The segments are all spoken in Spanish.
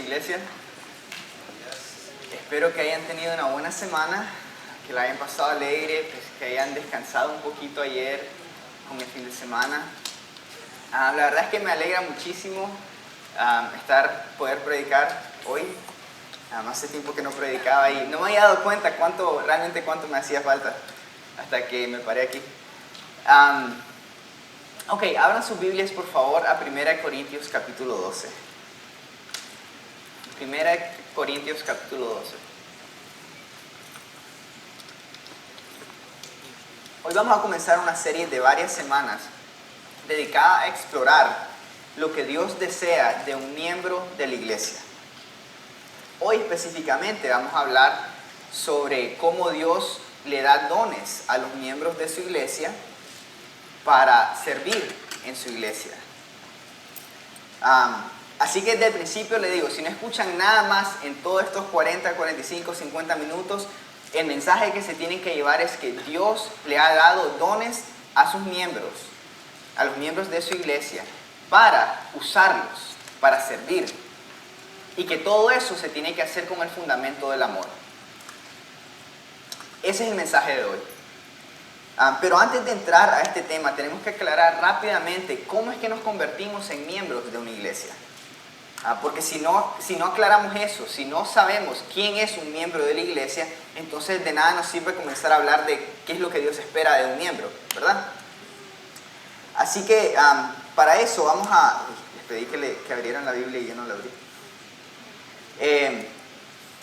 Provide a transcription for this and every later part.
iglesia. Espero que hayan tenido una buena semana, que la hayan pasado alegre, que hayan descansado un poquito ayer con el fin de semana. La verdad es que me alegra muchísimo poder predicar hoy. Hace tiempo que no predicaba y no me había dado cuenta realmente cuánto me hacía falta hasta que me paré aquí. Ok, abran sus Biblias por favor a 1 Corintios capítulo 12. 1 Corintios capítulo 12. Hoy vamos a comenzar una serie de varias semanas dedicada a explorar lo que Dios desea de un miembro de la iglesia. Hoy específicamente vamos a hablar sobre cómo Dios le da dones a los miembros de su iglesia para servir en su iglesia. Así que desde el principio le digo, si no escuchan nada más en todos estos 40, 45, 50 minutos, el mensaje que se tienen que llevar es que Dios le ha dado dones a sus miembros, a los miembros de su iglesia, para usarlos, para servir. Y que todo eso se tiene que hacer con el fundamento del amor. Ese es el mensaje de hoy. Pero antes de entrar a este tema, tenemos que aclarar rápidamente cómo es que nos convertimos en miembros de una iglesia. Porque si no aclaramos eso, si no sabemos quién es un miembro de la iglesia, entonces de nada nos sirve comenzar a hablar de qué es lo que Dios espera de un miembro, ¿verdad? Así que para eso les pedí que abrieran la Biblia y yo no la abrí.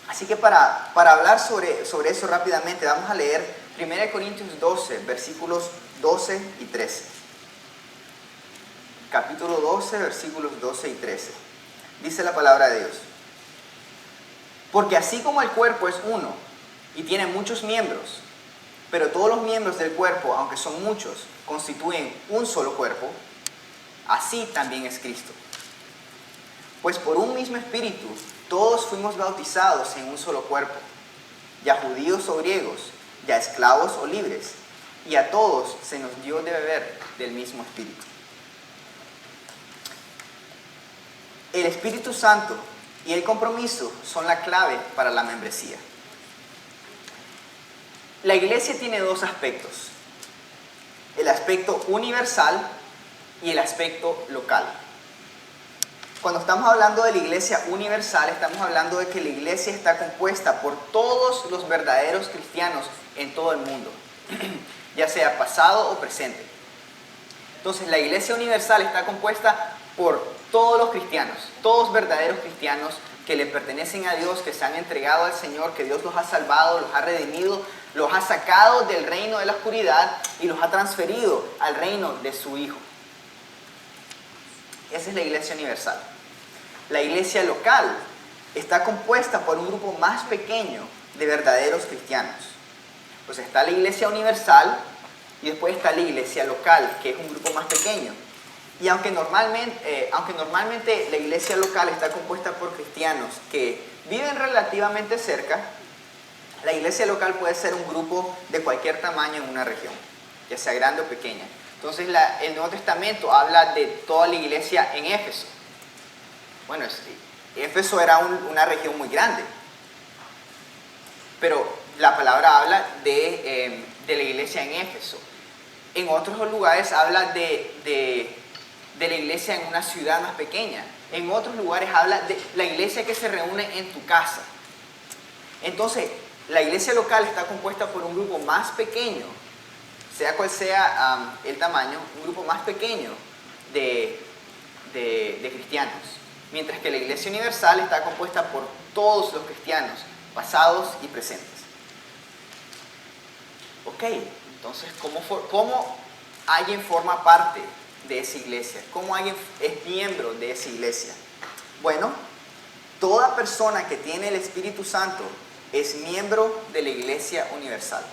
Así que para hablar sobre eso rápidamente, vamos a leer 1 Corintios 12, versículos 12 y 13. Capítulo 12, versículos 12 y 13. Dice la palabra de Dios: porque así como el cuerpo es uno y tiene muchos miembros, pero todos los miembros del cuerpo, aunque son muchos, constituyen un solo cuerpo, así también es Cristo. Pues por un mismo espíritu todos fuimos bautizados en un solo cuerpo, ya judíos o griegos, ya esclavos o libres, y a todos se nos dio de beber del mismo espíritu. El Espíritu Santo y el compromiso son la clave para la membresía. La iglesia tiene dos aspectos: el aspecto universal y el aspecto local. Cuando estamos hablando de la iglesia universal, estamos hablando de que la iglesia está compuesta por todos los verdaderos cristianos en todo el mundo, ya sea pasado o presente. Entonces, la iglesia universal está compuesta por todos los cristianos, todos verdaderos cristianos que le pertenecen a Dios, que se han entregado al Señor, que Dios los ha salvado, los ha redimido, los ha sacado del reino de la oscuridad y los ha transferido al reino de su Hijo. Esa es la iglesia universal. La iglesia local está compuesta por un grupo más pequeño de verdaderos cristianos. Pues está la iglesia universal y después está la iglesia local, que es un grupo más pequeño. Y aunque normalmente la iglesia local está compuesta por cristianos que viven relativamente cerca, la iglesia local puede ser un grupo de cualquier tamaño en una región, ya sea grande o pequeña. Entonces el Nuevo Testamento habla de toda la iglesia en Éfeso. Bueno, Éfeso era una región muy grande, pero la palabra habla de la iglesia en Éfeso. En otros lugares habla de la iglesia en una ciudad más pequeña. En otros lugares habla de la iglesia que se reúne en tu casa. Entonces, la iglesia local está compuesta por un grupo más pequeño, sea cual sea el tamaño, un grupo más pequeño de cristianos. Mientras que la iglesia universal está compuesta por todos los cristianos, pasados y presentes. Ok, entonces, ¿cómo alguien forma parte de esa iglesia? ¿Cómo alguien es miembro de esa iglesia? Bueno, toda persona que tiene el Espíritu Santo es miembro de la iglesia universal.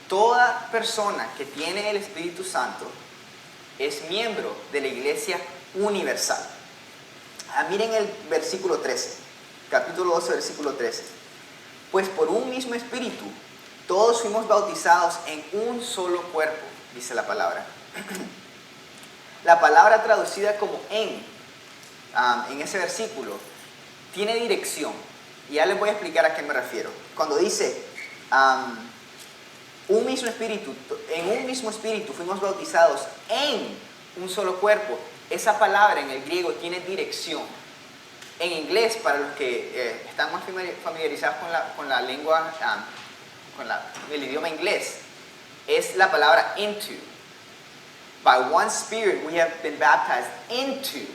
Toda persona que tiene el Espíritu Santo es miembro de la iglesia universal. Miren el versículo 13, capítulo 12, versículo 13. Pues por un mismo espíritu todos fuimos bautizados en un solo cuerpo, dice la palabra. La palabra traducida como en en ese versículo tiene dirección. Y ya les voy a explicar a qué me refiero. Cuando dice, un mismo espíritu, en un mismo espíritu fuimos bautizados en un solo cuerpo. Esa palabra en el griego tiene dirección. En inglés, para los que están más familiarizados con la lengua, el idioma inglés, es la palabra into. By one spirit we have been baptized into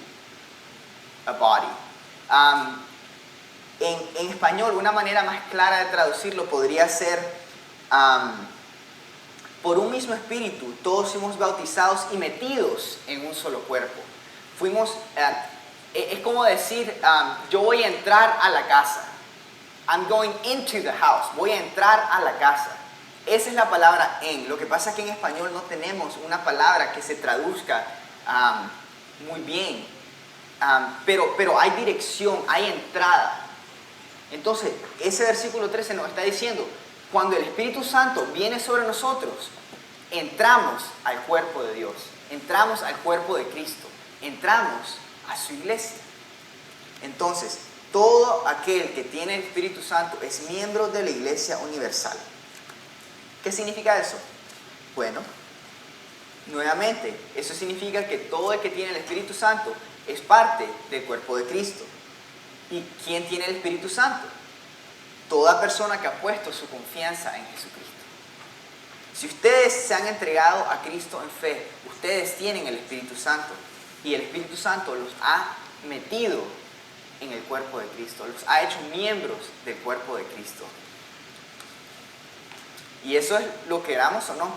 a body. En español, una manera más clara de traducirlo podría ser, por un mismo espíritu, todos fuimos bautizados y metidos en un solo cuerpo. Es como decir, yo voy a entrar a la casa. I'm going into the house. Voy a entrar a la casa. Esa es la palabra en. Lo que pasa es que en español no tenemos una palabra que se traduzca muy bien. Pero hay dirección, hay entrada. Entonces, ese versículo 13 nos está diciendo, cuando el Espíritu Santo viene sobre nosotros, entramos al cuerpo de Dios, entramos al cuerpo de Cristo, entramos a su iglesia. Entonces, todo aquel que tiene el Espíritu Santo es miembro de la iglesia universal. ¿Qué significa eso? Bueno, nuevamente, eso significa que todo el que tiene el Espíritu Santo es parte del cuerpo de Cristo. ¿Y quién tiene el Espíritu Santo? Toda persona que ha puesto su confianza en Jesucristo. Si ustedes se han entregado a Cristo en fe, ustedes tienen el Espíritu Santo. Y el Espíritu Santo los ha metido en el cuerpo de Cristo, los ha hecho miembros del cuerpo de Cristo. Y eso es lo que queramos o no.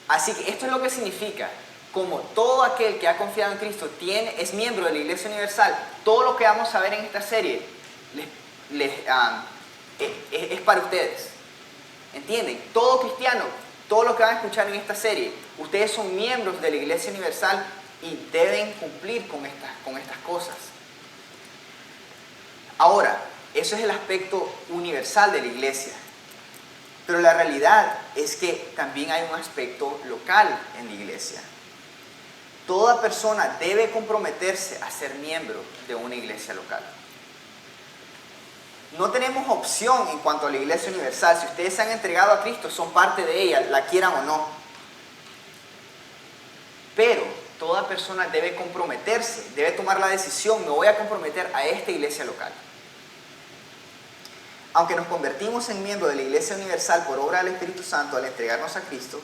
Así que esto es lo que significa, como todo aquel que ha confiado en Cristo es miembro de la Iglesia Universal, todo lo que vamos a ver en esta serie es para ustedes. ¿Entienden? Todo cristiano, todo lo que van a escuchar en esta serie, ustedes son miembros de la Iglesia Universal y deben cumplir con estas cosas. Ahora, eso es el aspecto universal de la iglesia. Pero la realidad es que también hay un aspecto local en la iglesia. Toda persona debe comprometerse a ser miembro de una iglesia local. No tenemos opción en cuanto a la iglesia universal. Si ustedes se han entregado a Cristo, son parte de ella, la quieran o no. Pero toda persona debe comprometerse, debe tomar la decisión, me voy a comprometer a esta iglesia local. Aunque nos convertimos en miembro de la Iglesia Universal por obra del Espíritu Santo al entregarnos a Cristo,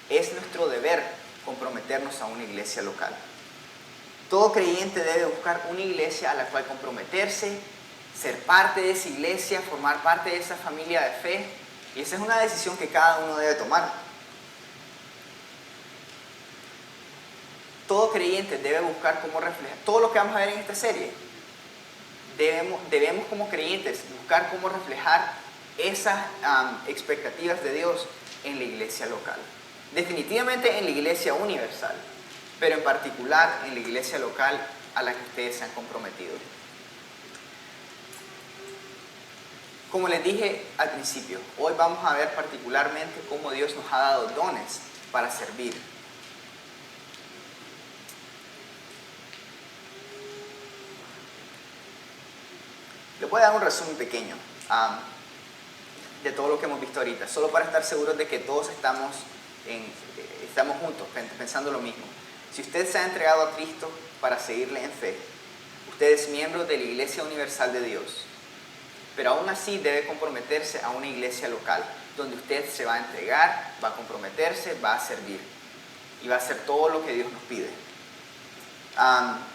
es nuestro deber comprometernos a una iglesia local. Todo creyente debe buscar una iglesia a la cual comprometerse, ser parte de esa iglesia, formar parte de esa familia de fe, y esa es una decisión que cada uno debe tomar. Todo creyente debe buscar cómo reflejar todo lo que vamos a ver en esta serie. Debemos como creyentes buscar cómo reflejar esas expectativas de Dios en la iglesia local. Definitivamente en la iglesia universal, pero en particular en la iglesia local a la que ustedes se han comprometido. Como les dije al principio, hoy vamos a ver particularmente cómo Dios nos ha dado dones para servir. Les voy a dar un resumen pequeño de todo lo que hemos visto ahorita, solo para estar seguros de que todos estamos juntos, pensando lo mismo. Si usted se ha entregado a Cristo para seguirle en fe, usted es miembro de la Iglesia Universal de Dios, pero aún así debe comprometerse a una iglesia local, donde usted se va a entregar, va a comprometerse, va a servir y va a hacer todo lo que Dios nos pide.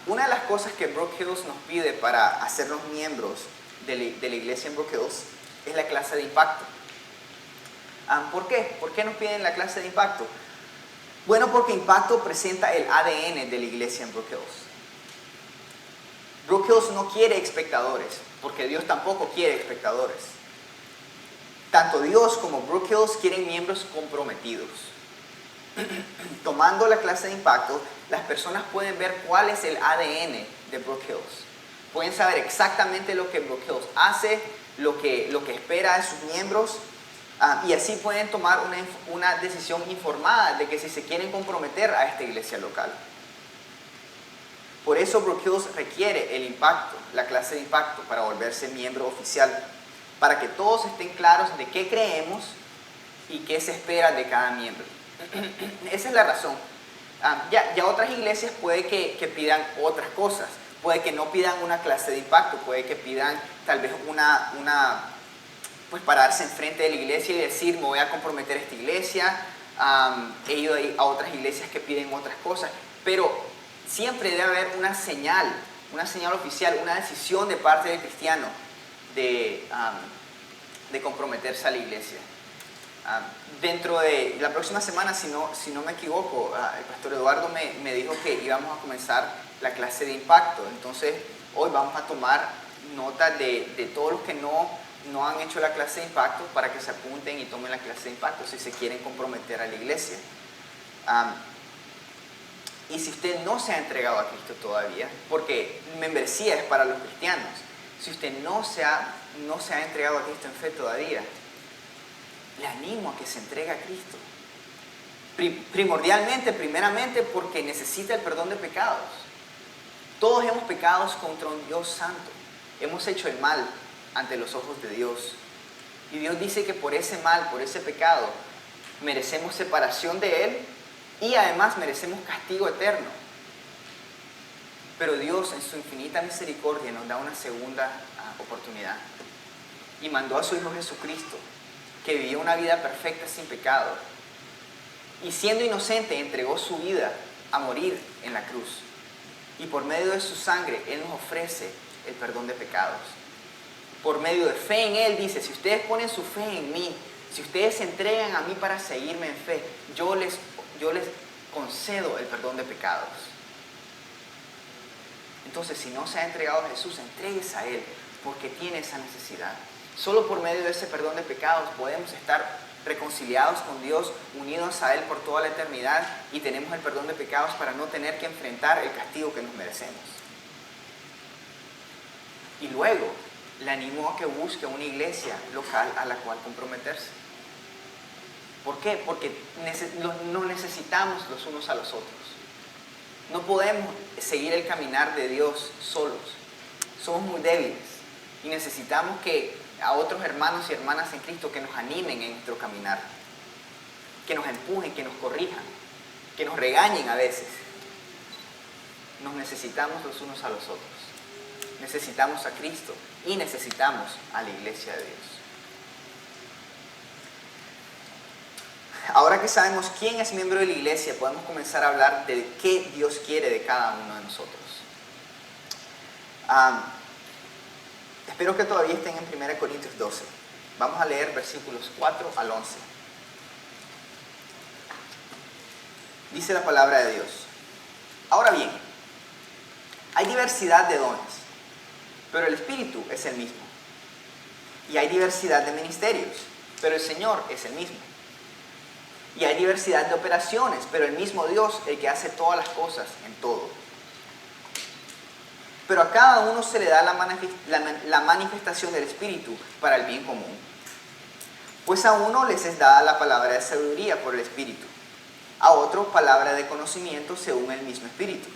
Una de las cosas que Brook Hills nos pide para hacernos miembros de la iglesia en Brook Hills es la clase de impacto. ¿Por qué? ¿Por qué nos piden la clase de impacto? Bueno, porque impacto presenta el ADN de la iglesia en Brook Hills. Brook Hills no quiere espectadores, porque Dios tampoco quiere espectadores. Tanto Dios como Brook Hills quieren miembros comprometidos. Tomando la clase de impacto, las personas pueden ver cuál es el ADN de Brook Hills. Pueden saber exactamente lo que Brook Hills hace, lo que espera de sus miembros, y así pueden tomar una decisión informada de que si se quieren comprometer a esta iglesia local. Por eso Brook Hills requiere el impacto, la clase de impacto, para volverse miembro oficial, para que todos estén claros de qué creemos y qué se espera de cada miembro. Esa es la razón. Ya otras iglesias puede que pidan otras cosas, puede que no pidan una clase de impacto, puede que pidan tal vez pues pararse enfrente de la iglesia y decir, me voy a comprometer a esta iglesia. He ido a otras iglesias que piden otras cosas, pero siempre debe haber una señal oficial, una decisión de parte del cristiano de comprometerse a la iglesia. Dentro de la próxima semana, si no me equivoco, el pastor Eduardo me dijo que íbamos a comenzar la clase de impacto. Entonces, hoy vamos a tomar nota de todos los que no han hecho la clase de impacto para que se apunten y tomen la clase de impacto si se quieren comprometer a la iglesia. Y si usted no se ha entregado a Cristo todavía, porque membresía es para los cristianos, si usted no se ha entregado a Cristo en fe todavía, le animo a que se entregue a Cristo. Primeramente porque necesita el perdón de pecados. Todos hemos pecado contra un Dios santo. Hemos hecho el mal ante los ojos de Dios. Y Dios dice que por ese mal, por ese pecado, merecemos separación de Él y además merecemos castigo eterno. Pero Dios, en su infinita misericordia, nos da una segunda oportunidad. Y mandó a su Hijo Jesucristo, que vivió una vida perfecta sin pecado. Y siendo inocente, entregó su vida a morir en la cruz. Y por medio de su sangre, Él nos ofrece el perdón de pecados. Por medio de fe en Él, dice, si ustedes ponen su fe en mí, si ustedes se entregan a mí para seguirme en fe, yo les concedo el perdón de pecados. Entonces, si no se ha entregado a Jesús, entréguese a Él, porque tiene esa necesidad. Solo por medio de ese perdón de pecados podemos estar reconciliados con Dios, unidos a Él por toda la eternidad, y tenemos el perdón de pecados para no tener que enfrentar el castigo que nos merecemos. Y luego, le animo a que busque una iglesia local a la cual comprometerse. ¿Por qué? Porque nos necesitamos los unos a los otros. No podemos seguir el caminar de Dios solos. Somos muy débiles y necesitamos a otros hermanos y hermanas en Cristo que nos animen en nuestro caminar, que nos empujen, que nos corrijan, que nos regañen a veces. Nos necesitamos los unos a los otros. Necesitamos a Cristo y necesitamos a la iglesia de Dios. Ahora que sabemos quién es miembro de la iglesia, podemos comenzar a hablar de qué Dios quiere de cada uno de nosotros. Espero que todavía estén en 1 Corintios 12. Vamos a leer versículos 4 al 11. Dice la palabra de Dios. Ahora bien, hay diversidad de dones, pero el Espíritu es el mismo. Y hay diversidad de ministerios, pero el Señor es el mismo. Y hay diversidad de operaciones, pero el mismo Dios, el que hace todas las cosas en todo. Pero a cada uno se le da la manifestación del Espíritu para el bien común. Pues a uno les es dada la palabra de sabiduría por el Espíritu, a otro palabra de conocimiento según el mismo Espíritu,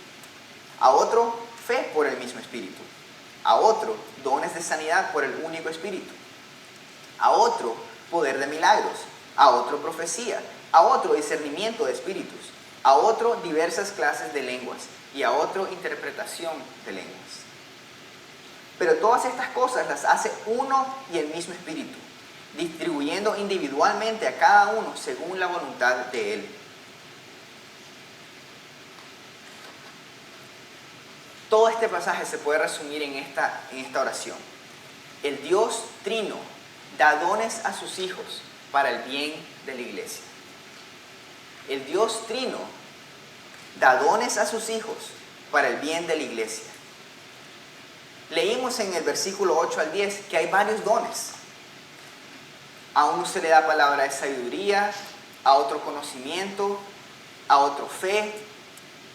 a otro fe por el mismo Espíritu, a otro dones de sanidad por el único Espíritu, a otro poder de milagros, a otro profecía, a otro discernimiento de espíritus, a otro diversas clases de lenguas y a otro interpretación de lenguas. Pero todas estas cosas las hace uno y el mismo Espíritu, distribuyendo individualmente a cada uno según la voluntad de Él. Todo este pasaje se puede resumir en esta oración. El Dios Trino da dones a sus hijos para el bien de la iglesia. El Dios Trino da dones a sus hijos para el bien de la iglesia. Leímos en el versículo 8 al 10 que hay varios dones. A uno se le da palabra de sabiduría, a otro conocimiento, a otro fe,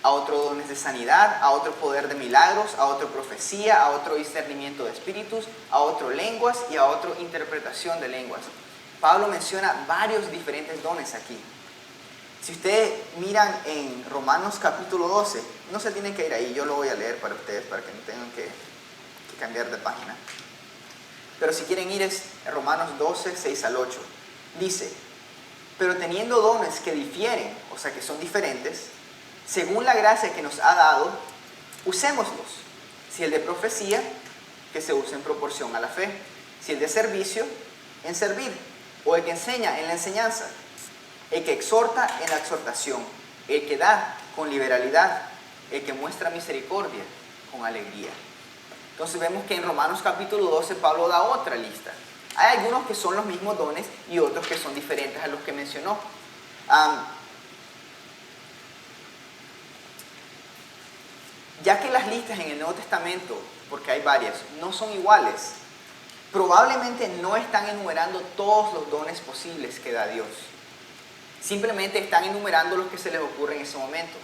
a otro dones de sanidad, a otro poder de milagros, a otro profecía, a otro discernimiento de espíritus, a otro lenguas y a otro interpretación de lenguas. Pablo menciona varios diferentes dones aquí. Si ustedes miran en Romanos capítulo 12, no se tienen que ir ahí, yo lo voy a leer para ustedes, para que no tengan que cambiar de página. Pero si quieren ir es Romanos 12, 6 al 8. Dice, pero teniendo dones que difieren, o sea que son diferentes, según la gracia que nos ha dado, usémoslos. Si el de profecía, que se use en proporción a la fe. Si el de servicio, en servir. O el que enseña, en la enseñanza. El que exhorta, en la exhortación. El que da, con liberalidad. El que muestra misericordia, con alegría. Entonces vemos que en Romanos capítulo 12 Pablo da otra lista. Hay algunos que son los mismos dones y otros que son diferentes a los que mencionó. Ya que las listas en el Nuevo Testamento, porque hay varias, no son iguales, probablemente no están enumerando todos los dones posibles que da Dios. Simplemente están enumerando los que se les ocurre en ese momento.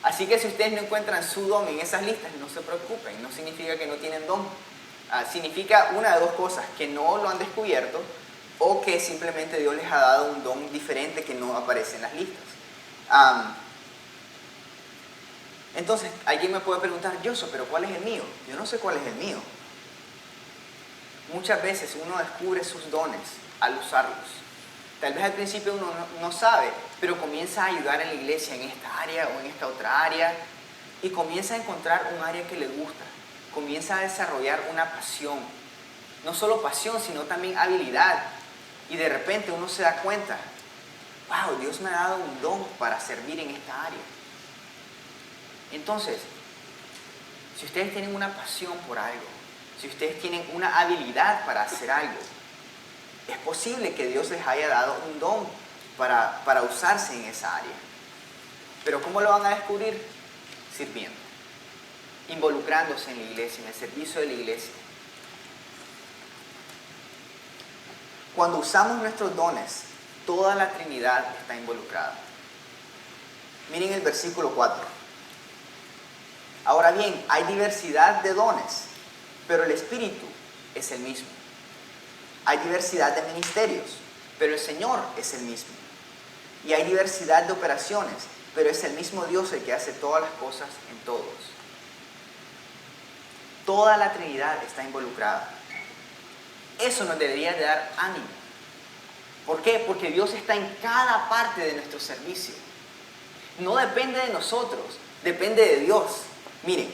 Así que si ustedes no encuentran su don en esas listas, no se preocupen, no significa que no tienen don. Significa una de dos cosas, que no lo han descubierto o que simplemente Dios les ha dado un don diferente que no aparece en las listas. Entonces, alguien me puede preguntar, Yoso, pero ¿cuál es el mío? Yo no sé cuál es el mío. Muchas veces uno descubre sus dones al usarlos. Tal vez al principio uno no sabe, pero comienza a ayudar en la iglesia en esta área o en esta otra área y comienza a encontrar un área que le gusta. Comienza a desarrollar una pasión. No solo pasión, sino también habilidad. Y de repente uno se da cuenta, wow, Dios me ha dado un don para servir en esta área. Entonces, si ustedes tienen una pasión por algo, si ustedes tienen una habilidad para hacer algo, es posible que Dios les haya dado un don para usarse en esa área. Pero ¿cómo lo van a descubrir? Sirviendo, involucrándose en la iglesia, en el servicio de la iglesia. Cuando usamos nuestros dones, toda la Trinidad está involucrada. Miren el versículo 4. Ahora bien, hay diversidad de dones, pero el Espíritu es el mismo. Hay diversidad de ministerios, pero el Señor es el mismo. Y hay diversidad de operaciones, pero es el mismo Dios el que hace todas las cosas en todos. Toda la Trinidad está involucrada. Eso nos debería de dar ánimo. ¿Por qué? Porque Dios está en cada parte de nuestro servicio. No depende de nosotros, depende de Dios. Miren,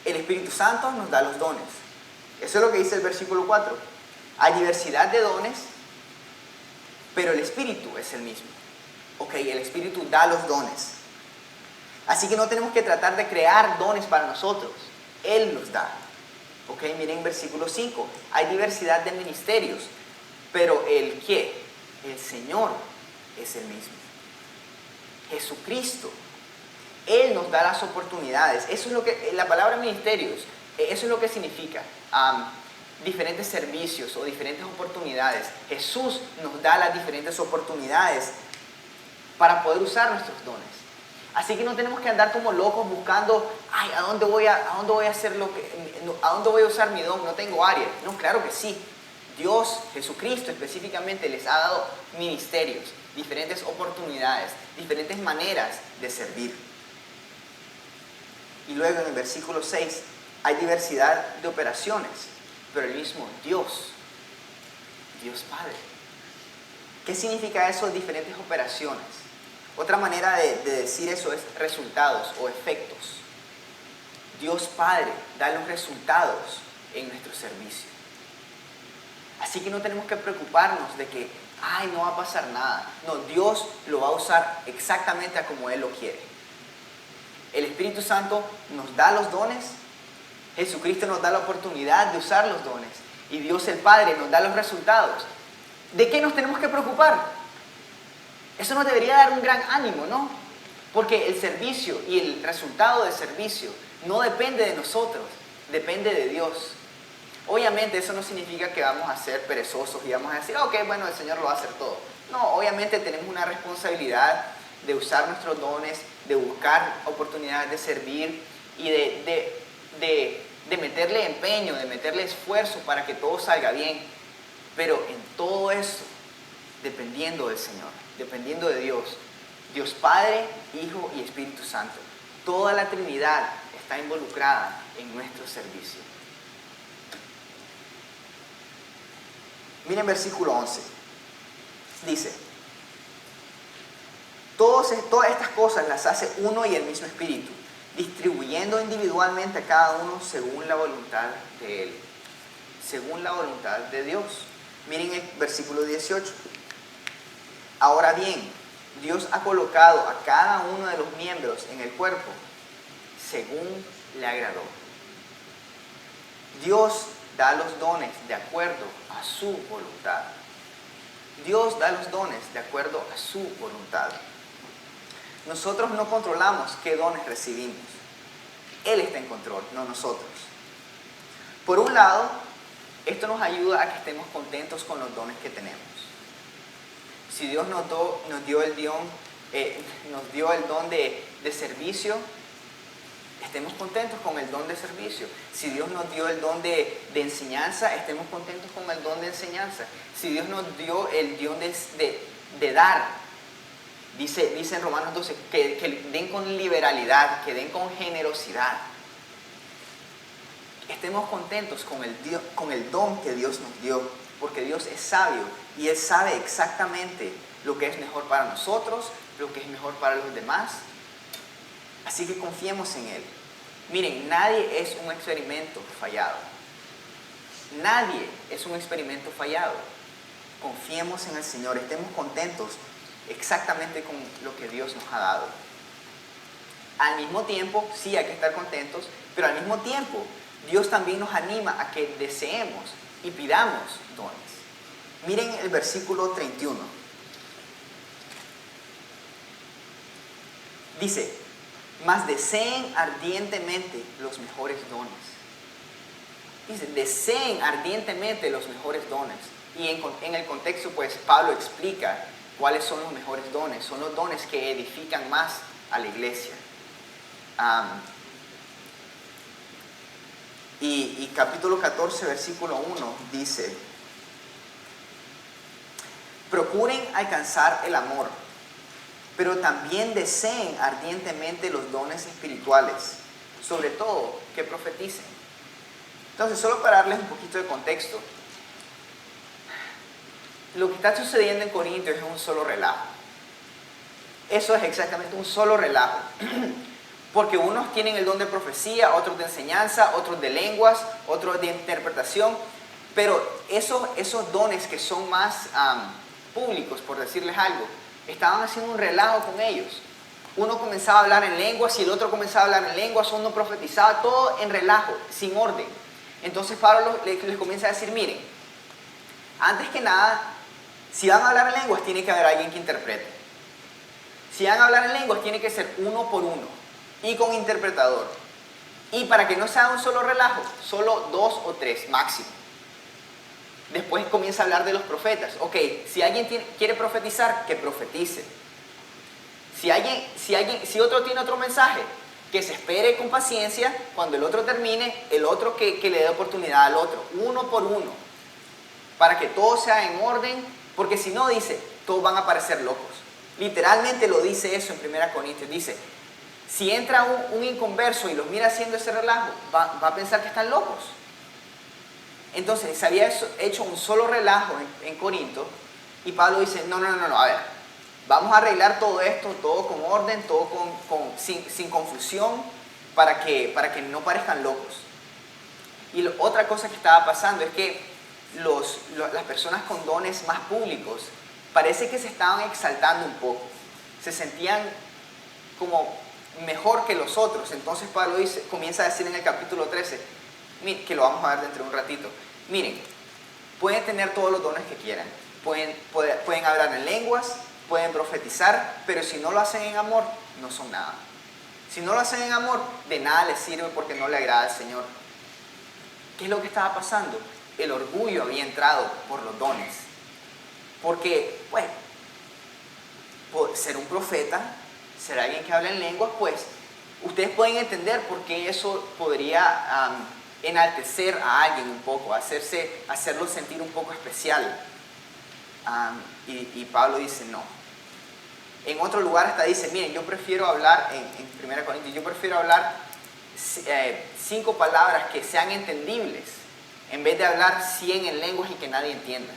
el Espíritu Santo nos da los dones. Eso es lo que dice el versículo 4. Hay diversidad de dones, pero el Espíritu es el mismo. Ok, el Espíritu da los dones. Así que no tenemos que tratar de crear dones para nosotros. Él los da. Ok, miren versículo 5. Hay diversidad de ministerios, pero el ¿qué? El Señor es el mismo. Jesucristo. Él nos da las oportunidades. Eso es lo que, la palabra ministerios, eso es lo que significa. Diferentes servicios o diferentes oportunidades. Jesús nos da las diferentes oportunidades para poder usar nuestros dones. Así que no tenemos que andar como locos buscando, ay, ¿a dónde voy a usar mi don? No tengo área. No, claro que sí. Dios, Jesucristo específicamente, les ha dado ministerios, diferentes oportunidades, diferentes maneras de servir. Y luego en el versículo 6 hay diversidad de operaciones, pero el mismo Dios, Dios Padre. ¿Qué significa eso, diferentes operaciones? Otra manera de decir eso es resultados o efectos. Dios Padre da los resultados en nuestro servicio. Así que no tenemos que preocuparnos de que, ay, no va a pasar nada. No, Dios lo va a usar exactamente a como Él lo quiere. El Espíritu Santo nos da los dones, Jesucristo nos da la oportunidad de usar los dones y Dios el Padre nos da los resultados. ¿De qué nos tenemos que preocupar? Eso nos debería dar un gran ánimo, ¿no? Porque el servicio y el resultado del servicio no depende de nosotros, depende de Dios. Obviamente eso no significa que vamos a ser perezosos y vamos a decir, ok, bueno, el Señor lo va a hacer todo. No, obviamente tenemos una responsabilidad de usar nuestros dones, de buscar oportunidades de servir y de meterle empeño, de meterle esfuerzo para que todo salga bien. Pero en todo eso, dependiendo del Señor, dependiendo de Dios. Dios Padre, Hijo y Espíritu Santo. Toda la Trinidad está involucrada en nuestro servicio. Miren versículo 11. Dice, todas estas cosas las hace uno y el mismo Espíritu, distribuyendo individualmente a cada uno según la voluntad de Él, según la voluntad de Dios. Miren el versículo 18. Ahora bien, Dios ha colocado a cada uno de los miembros en el cuerpo según le agradó. Dios da los dones de acuerdo a su voluntad. Dios da los dones de acuerdo a su voluntad. Nosotros no controlamos qué dones recibimos. Él está en control, no nosotros. Por un lado, esto nos ayuda a que estemos contentos con los dones que tenemos. Si Dios nos dio el don de servicio, estemos contentos con el don de servicio. Si Dios nos dio el don de enseñanza, estemos contentos con el don de enseñanza. Si Dios nos dio el don de dar, dice en Romanos 12, que den con liberalidad, que den con generosidad. Estemos contentos con el don que Dios nos dio, porque Dios es sabio y Él sabe exactamente lo que es mejor para nosotros, lo que es mejor para los demás. Así que confiemos en Él. Miren, nadie es un experimento fallado. Nadie es un experimento fallado. Confiemos en el Señor, estemos contentos exactamente con lo que Dios nos ha dado. Al mismo tiempo, sí hay que estar contentos, pero al mismo tiempo, Dios también nos anima a que deseemos y pidamos dones. Miren el versículo 31. Dice, mas deseen ardientemente los mejores dones. Dice, deseen ardientemente los mejores dones. Y en el contexto, pues, Pablo explica cuáles son los mejores dones. Son los dones que edifican más a la iglesia. Y capítulo 14, versículo 1 dice, procuren alcanzar el amor, pero también deseen ardientemente los dones espirituales, sobre todo que profeticen. Entonces, solo para darles un poquito de contexto, lo que está sucediendo en Corintios es un solo relajo. Eso es exactamente un solo relajo. Porque unos tienen el don de profecía, otros de enseñanza, otros de lenguas, otros de interpretación. Pero esos dones que son más públicos, por decirles algo, estaban haciendo un relajo con ellos. Uno comenzaba a hablar en lenguas y el otro comenzaba a hablar en lenguas, uno profetizaba, todo en relajo, sin orden. Entonces Pablo les comienza a decir, miren, antes que nada, si van a hablar en lenguas, tiene que haber alguien que interprete. Si van a hablar en lenguas, tiene que ser uno por uno y con interpretador. Y para que no sea un solo relajo, solo 2 o 3 máximo. Después comienza a hablar de los profetas. Ok, si alguien quiere profetizar, que profetice. Si otro tiene otro mensaje, que se espere con paciencia, cuando el otro termine, el otro que le dé oportunidad al otro, uno por uno, para que todo sea en orden, porque si no, dice, todos van a parecer locos. Literalmente lo dice eso en 1 Corintios, dice, si entra un inconverso y los mira haciendo ese relajo, va a pensar que están locos. Entonces, se había hecho un solo relajo en Corinto, y Pablo dice, no, a ver, vamos a arreglar todo esto, todo con orden, todo sin confusión, para que no parezcan locos. Y otra cosa que estaba pasando es que las personas con dones más públicos parece que se estaban exaltando un poco, se sentían como mejor que los otros. Entonces Pablo comienza a decir en el capítulo 13, que lo vamos a ver dentro de un ratito, miren, pueden tener todos los dones que quieran, pueden hablar en lenguas, pueden profetizar, pero si no lo hacen en amor, no son nada. Si no lo hacen en amor, de nada les sirve porque no le agrada al Señor. ¿Qué es lo que estaba pasando? El orgullo había entrado por los dones. Porque, pues, por ser un profeta, ser alguien que habla en lenguas, pues, ustedes pueden entender por qué eso podría enaltecer a alguien un poco, hacerlo sentir un poco especial. Y Pablo dice no. En otro lugar hasta dice, miren, yo prefiero hablar, en 1 Corintios, yo prefiero hablar 5 palabras que sean entendibles, en vez de hablar 100 en lenguas y que nadie entienda.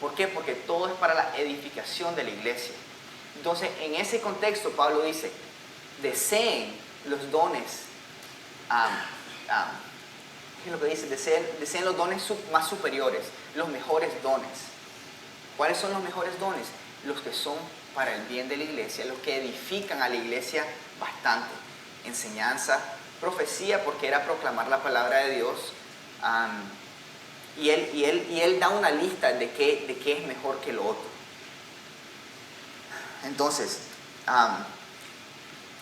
¿Por qué? Porque todo es para la edificación de la iglesia. Entonces, en ese contexto, Pablo dice, deseen los dones, ¿qué es lo que dice? Deseen los dones más superiores, los mejores dones. ¿Cuáles son los mejores dones? Los que son para el bien de la iglesia, los que edifican a la iglesia bastante. Enseñanza, profecía, porque era proclamar la palabra de Dios. Y él da una lista de qué es mejor que lo otro. Entonces,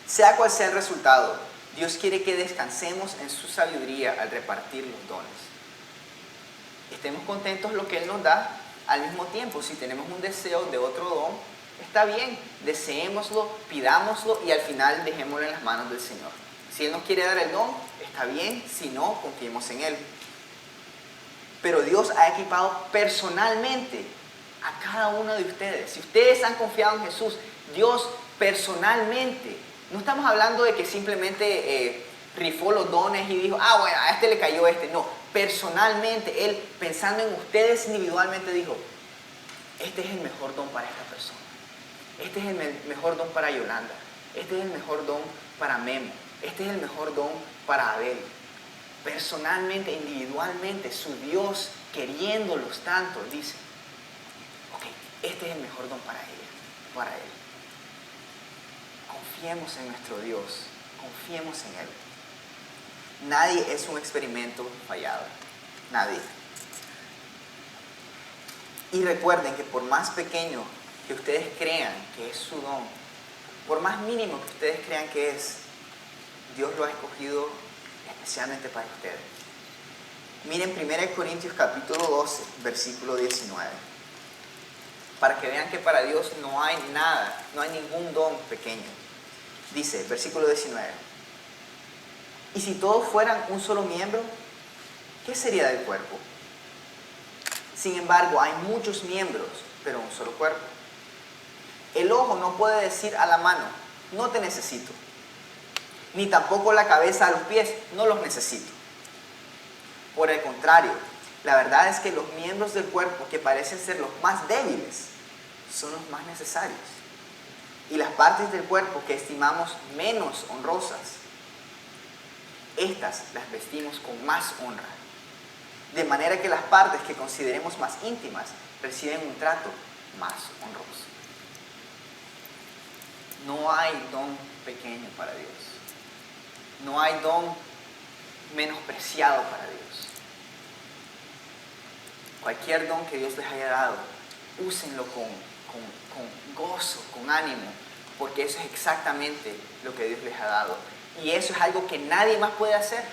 sea cual sea el resultado, Dios quiere que descansemos en su sabiduría al repartir los dones. Estemos contentos lo que Él nos da. Al mismo tiempo, si tenemos un deseo de otro don, está bien, deseémoslo, pidámoslo y al final dejémoslo en las manos del Señor. Si Él nos quiere dar el don, está bien, si no, confiemos en Él. Pero Dios ha equipado personalmente a cada uno de ustedes. Si ustedes han confiado en Jesús, Dios personalmente, no estamos hablando de que simplemente rifó los dones y dijo, bueno, a este le cayó este. No, personalmente, Él pensando en ustedes individualmente dijo, este es el mejor don para esta persona. Este es el mejor don para Yolanda. Este es el mejor don para Memo. Este es el mejor don para Abel. Personalmente, individualmente, su Dios, queriéndolos tanto, dice, ok, este es el mejor don para ella, para él. Confiemos en nuestro Dios, confiemos en Él. Nadie es un experimento fallado, nadie. Y recuerden que por más pequeño que ustedes crean que es su don, por más mínimo que ustedes crean que es, Dios lo ha escogido especialmente para ustedes. Miren 1 Corintios capítulo 12, versículo 19. Para que vean que para Dios no hay nada, no hay ningún don pequeño. Dice, versículo 19. Y si todos fueran un solo miembro, ¿qué sería del cuerpo? Sin embargo, hay muchos miembros, pero un solo cuerpo. El ojo no puede decir a la mano, no te necesito. Ni tampoco la cabeza a los pies, no los necesito. Por el contrario, la verdad es que los miembros del cuerpo que parecen ser los más débiles son los más necesarios. Y las partes del cuerpo que estimamos menos honrosas, estas las vestimos con más honra. De manera que las partes que consideremos más íntimas reciben un trato más honroso. No hay don pequeño para Dios. No hay don menospreciado para Dios. Cualquier don que Dios les haya dado, úsenlo con gozo, con ánimo, porque eso es exactamente lo que Dios les ha dado. Y eso es algo que nadie más puede hacer.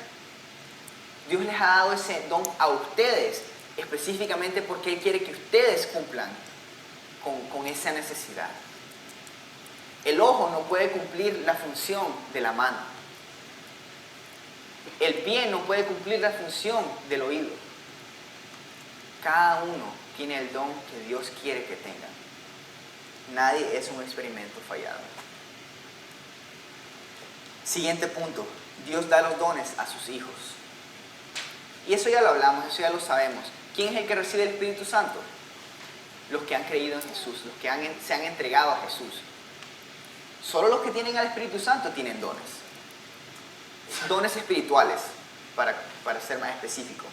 Dios les ha dado ese don a ustedes, específicamente porque Él quiere que ustedes cumplan con esa necesidad. El ojo no puede cumplir la función de la mano. El pie no puede cumplir la función del oído. Cada uno tiene el don que Dios quiere que tengan. Nadie es un experimento fallado. Siguiente punto. Dios da los dones a sus hijos. Y eso ya lo hablamos, eso ya lo sabemos. ¿Quién es el que recibe el Espíritu Santo? Los que han creído en Jesús, los que se han entregado a Jesús. Solo los que tienen al Espíritu Santo tienen dones. Dones espirituales, para ser más específico.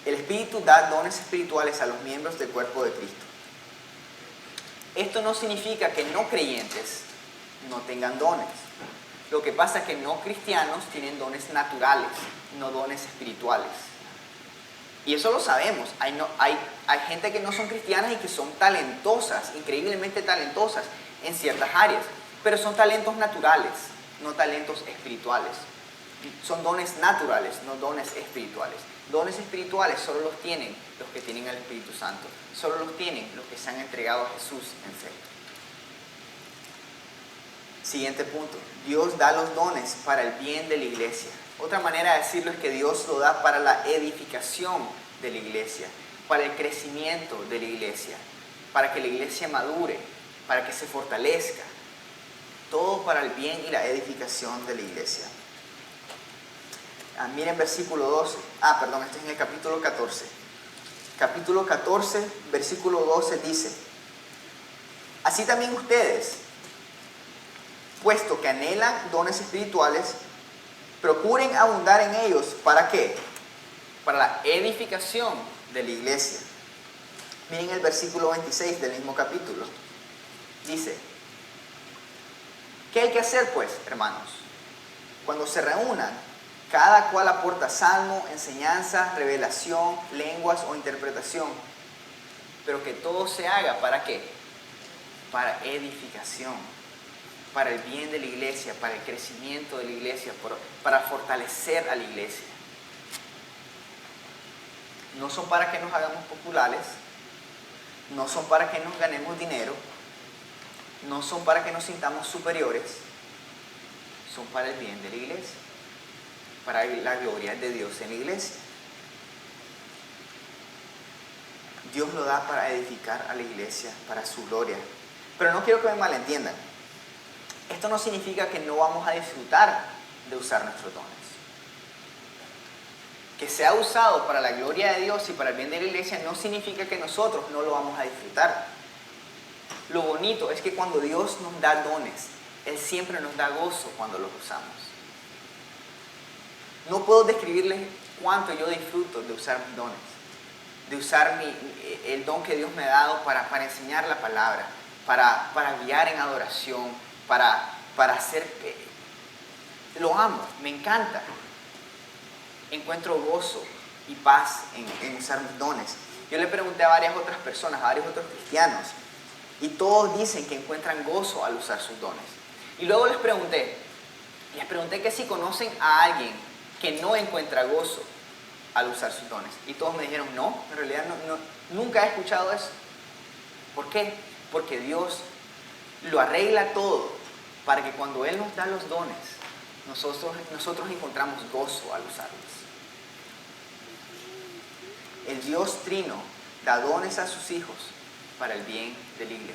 El Espíritu da dones espirituales a los miembros del cuerpo de Cristo. Esto no significa que no creyentes no tengan dones. Lo que pasa es que no cristianos tienen dones naturales, no dones espirituales. Y eso lo sabemos. Hay gente que no son cristianas y que son talentosas, increíblemente talentosas en ciertas áreas, pero son talentos naturales, no talentos espirituales. Son dones naturales, no dones espirituales. Dones espirituales solo los tienen los que tienen al Espíritu Santo. Solo los tienen los que se han entregado a Jesús en fe. Siguiente punto. Dios da los dones para el bien de la iglesia. Otra manera de decirlo es que Dios lo da para la edificación de la iglesia, para el crecimiento de la iglesia, para que la iglesia madure, para que se fortalezca. Todo para el bien y la edificación de la iglesia. Miren versículo 12. Esto es en el capítulo 14. Capítulo 14, versículo 12 dice: así también ustedes, puesto que anhelan dones espirituales, procuren abundar en ellos. ¿Para qué? Para la edificación de la iglesia. Miren el versículo 26 del mismo capítulo. Dice: ¿qué hay que hacer pues, hermanos? Cuando se reúnan, cada cual aporta salmo, enseñanza, revelación, lenguas o interpretación. Pero que todo se haga, ¿para qué? Para edificación, para el bien de la iglesia, para el crecimiento de la iglesia, para fortalecer a la iglesia. No son para que nos hagamos populares, no son para que nos ganemos dinero, no son para que nos sintamos superiores, son para el bien de la iglesia, para la gloria de Dios en la iglesia. Dios lo da para edificar a la iglesia, para su gloria. Pero no quiero que me malentiendan. Esto no significa que no vamos a disfrutar de usar nuestros dones. Que sea usado para la gloria de Dios y para el bien de la iglesia no significa que nosotros no lo vamos a disfrutar. Lo bonito es que cuando Dios nos da dones, Él siempre nos da gozo cuando los usamos. No puedo describirles cuánto yo disfruto de usar mis dones, de usar el don que Dios me ha dado para enseñar la palabra, para guiar en adoración, para hacer... Lo amo, me encanta. Encuentro gozo y paz en usar mis dones. Yo le pregunté a varias otras personas, a varios otros cristianos, y todos dicen que encuentran gozo al usar sus dones. Y luego les pregunté que si conocen a alguien que no encuentra gozo al usar sus dones. Y todos me dijeron, no, en realidad nunca he escuchado eso. ¿Por qué? Porque Dios lo arregla todo para que cuando Él nos da los dones, nosotros encontramos gozo al usarlos. El Dios Trino da dones a sus hijos para el bien de la iglesia.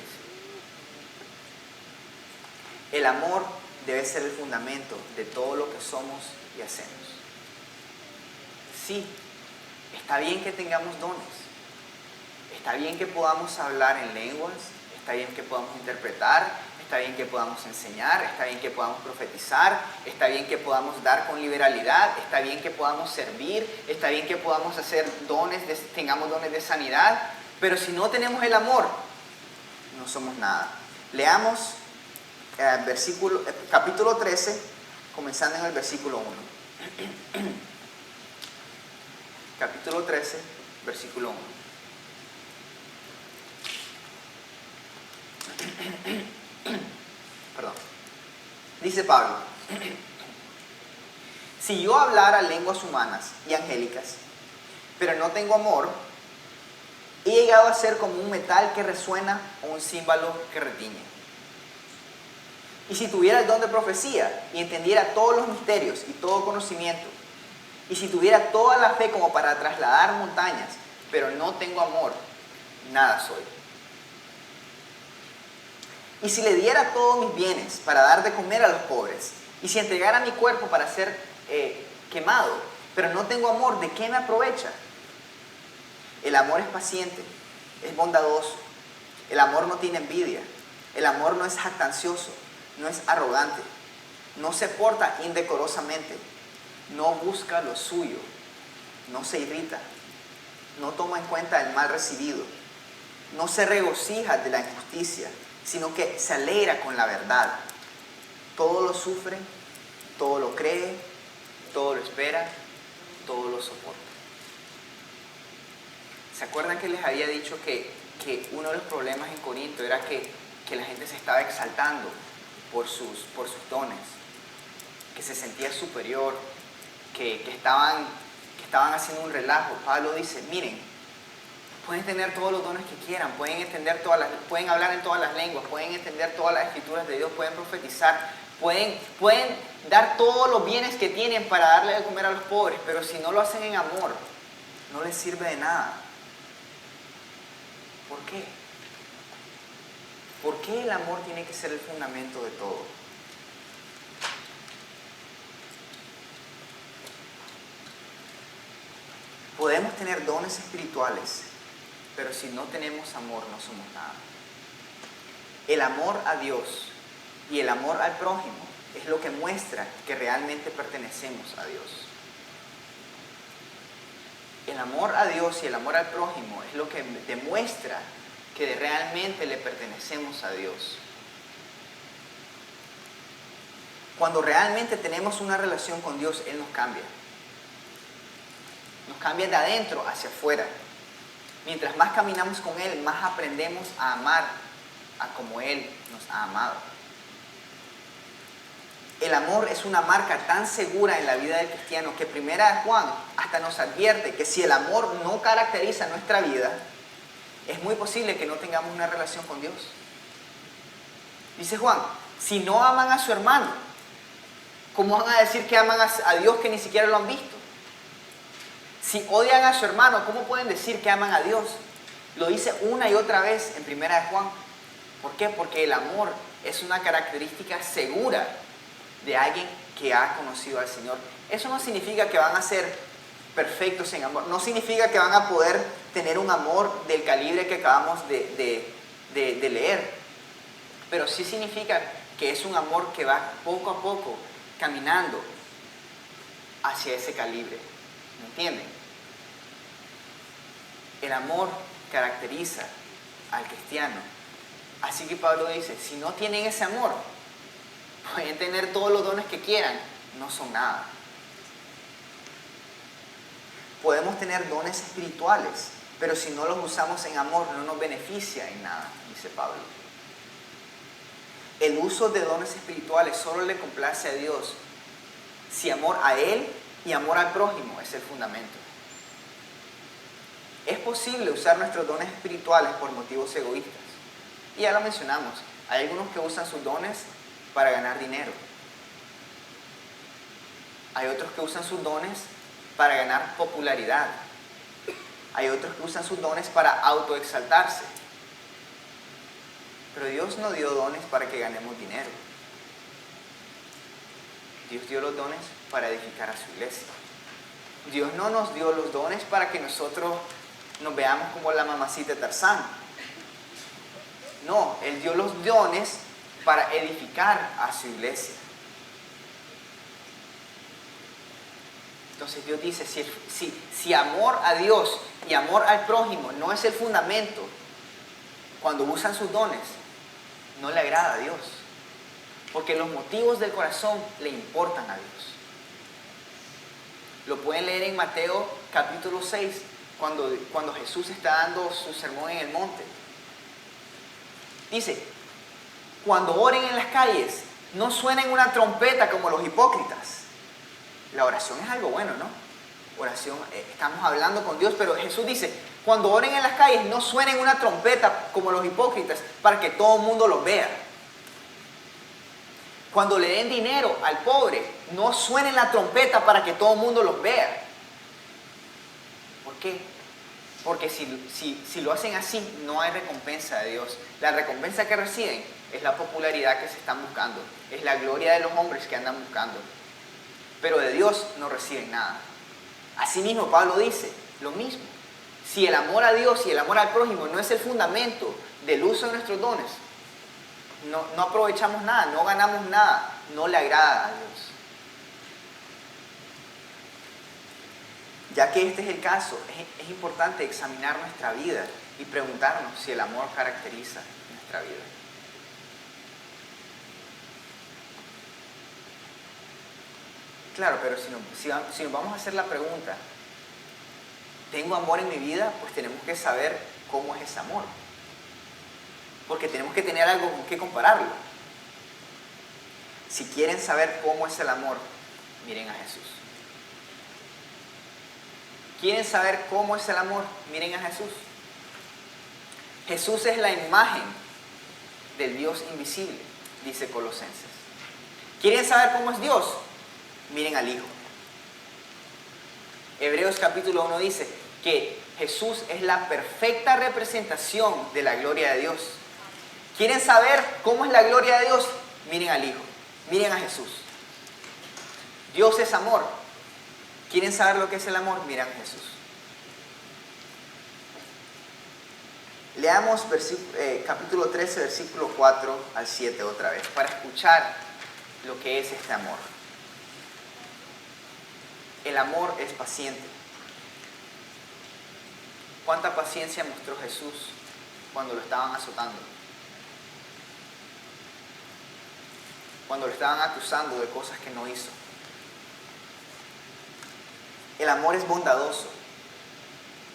El amor debe ser el fundamento de todo lo que somos y hacemos. Sí, está bien que tengamos dones. Está bien que podamos hablar en lenguas. Está bien que podamos interpretar. Está bien que podamos enseñar. Está bien que podamos profetizar. Está bien que podamos dar con liberalidad. Está bien que podamos servir. Está bien que podamos hacer tengamos dones de sanidad. Pero si no tenemos el amor, no somos nada. Leamos capítulo 13, comenzando en el versículo 1. Capítulo 13, versículo 1. Perdón. Dice Pablo: si yo hablara lenguas humanas y angélicas, pero no tengo amor, he llegado a ser como un metal que resuena o un címbalo que retiñe. Y si tuviera el don de profecía y entendiera todos los misterios y todo conocimiento, y si tuviera toda la fe como para trasladar montañas, pero no tengo amor, nada soy. Y si le diera todos mis bienes para dar de comer a los pobres, y si entregara mi cuerpo para ser quemado, pero no tengo amor, ¿de qué me aprovecha? El amor es paciente, es bondadoso. El amor no tiene envidia. El amor no es jactancioso, no es arrogante, no se porta indecorosamente, no busca lo suyo, no se irrita, no toma en cuenta el mal recibido, no se regocija de la injusticia, sino que se alegra con la verdad. Todo lo sufre, todo lo cree, todo lo espera, todo lo soporta. ¿Se acuerdan que les había dicho que uno de los problemas en Corinto era que la gente se estaba exaltando por sus dones, que se sentía superior, que estaban haciendo un relajo? Pablo dice, miren, pueden tener todos los dones que quieran, pueden hablar en todas las lenguas, pueden entender todas las escrituras de Dios, pueden profetizar, pueden dar todos los bienes que tienen para darle de comer a los pobres, pero si no lo hacen en amor, no les sirve de nada. ¿Por qué? ¿Por qué el amor tiene que ser el fundamento de todo? Podemos tener dones espirituales, pero si no tenemos amor no somos nada. El amor a Dios y el amor al prójimo es lo que muestra que realmente pertenecemos a Dios. El amor a Dios y el amor al prójimo es lo que demuestra que realmente le pertenecemos a Dios. Cuando realmente tenemos una relación con Dios, Él nos cambia. Nos cambia de adentro hacia afuera. Mientras más caminamos con Él, más aprendemos a amar a como Él nos ha amado. El amor es una marca tan segura en la vida del cristiano que Primera de Juan hasta nos advierte que si el amor no caracteriza nuestra vida, es muy posible que no tengamos una relación con Dios. Dice Juan, si no aman a su hermano, ¿cómo van a decir que aman a Dios que ni siquiera lo han visto? Si odian a su hermano, ¿cómo pueden decir que aman a Dios? Lo dice una y otra vez en Primera de Juan. ¿Por qué? Porque el amor es una característica segura de alguien que ha conocido al Señor. Eso no significa que van a ser perfectos en amor. No significa que van a poder tener un amor del calibre que acabamos de leer. Pero sí significa que es un amor que va poco a poco caminando hacia ese calibre. ¿Me entienden? El amor caracteriza al cristiano. Así que Pablo dice, si no tienen ese amor, pueden tener todos los dones que quieran, no son nada. Podemos tener dones espirituales, pero si no los usamos en amor, no nos beneficia en nada, dice Pablo. El uso de dones espirituales solo le complace a Dios si amor a Él y amor al prójimo es el fundamento. Es posible usar nuestros dones espirituales por motivos egoístas. Y ya lo mencionamos, hay algunos que usan sus dones para ganar dinero. Hay otros que usan sus dones para ganar popularidad. Hay otros que usan sus dones para autoexaltarse. Pero Dios no dio dones para que ganemos dinero. Dios dio los dones para edificar a su iglesia. Dios no nos dio los dones para que nosotros nos veamos como la mamacita de Tarzán. No, Él dio los dones para edificar a su iglesia. Entonces Dios dice, si amor a Dios y amor al prójimo no es el fundamento, cuando usan sus dones, no le agrada a Dios. Porque los motivos del corazón le importan a Dios. Lo pueden leer en Mateo capítulo 6, cuando Jesús está dando su sermón en el monte. Dice, cuando oren en las calles, no suenen una trompeta como los hipócritas. La oración es algo bueno, ¿no? Oración, estamos hablando con Dios, pero Jesús dice, cuando oren en las calles, no suenen una trompeta como los hipócritas para que todo el mundo los vea. Cuando le den dinero al pobre, no suenen la trompeta para que todo el mundo los vea. ¿Por qué? Porque si lo hacen así, no hay recompensa de Dios. La recompensa que reciben es la popularidad que se están buscando. Es la gloria de los hombres que andan buscando. Pero de Dios no reciben nada. Asimismo, Pablo dice lo mismo. Si el amor a Dios y el amor al prójimo no es el fundamento del uso de nuestros dones, no aprovechamos nada, no ganamos nada, no le agrada a Dios. Ya que este es el caso, es importante examinar nuestra vida y preguntarnos si el amor caracteriza nuestra vida. Claro, pero si nos vamos a hacer la pregunta, ¿tengo amor en mi vida? Pues tenemos que saber cómo es ese amor. Porque tenemos que tener algo con qué compararlo. Si quieren saber cómo es el amor, miren a Jesús. ¿Quieren saber cómo es el amor? Miren a Jesús. Jesús es la imagen del Dios invisible, dice Colosenses. ¿Quieren saber cómo es Dios? Miren al Hijo. Hebreos capítulo 1 dice, que Jesús es la perfecta representación de la gloria de Dios. ¿Quieren saber cómo es la gloria de Dios? Miren al Hijo, miren a Jesús. Dios es amor. ¿Quieren saber lo que es el amor? Miren a Jesús. Leamos capítulo 13, versículo 4 al 7 otra vez, para escuchar lo que es este amor. El amor es paciente. ¿Cuánta paciencia mostró Jesús cuando lo estaban azotando? Cuando lo estaban acusando de cosas que no hizo. El amor es bondadoso.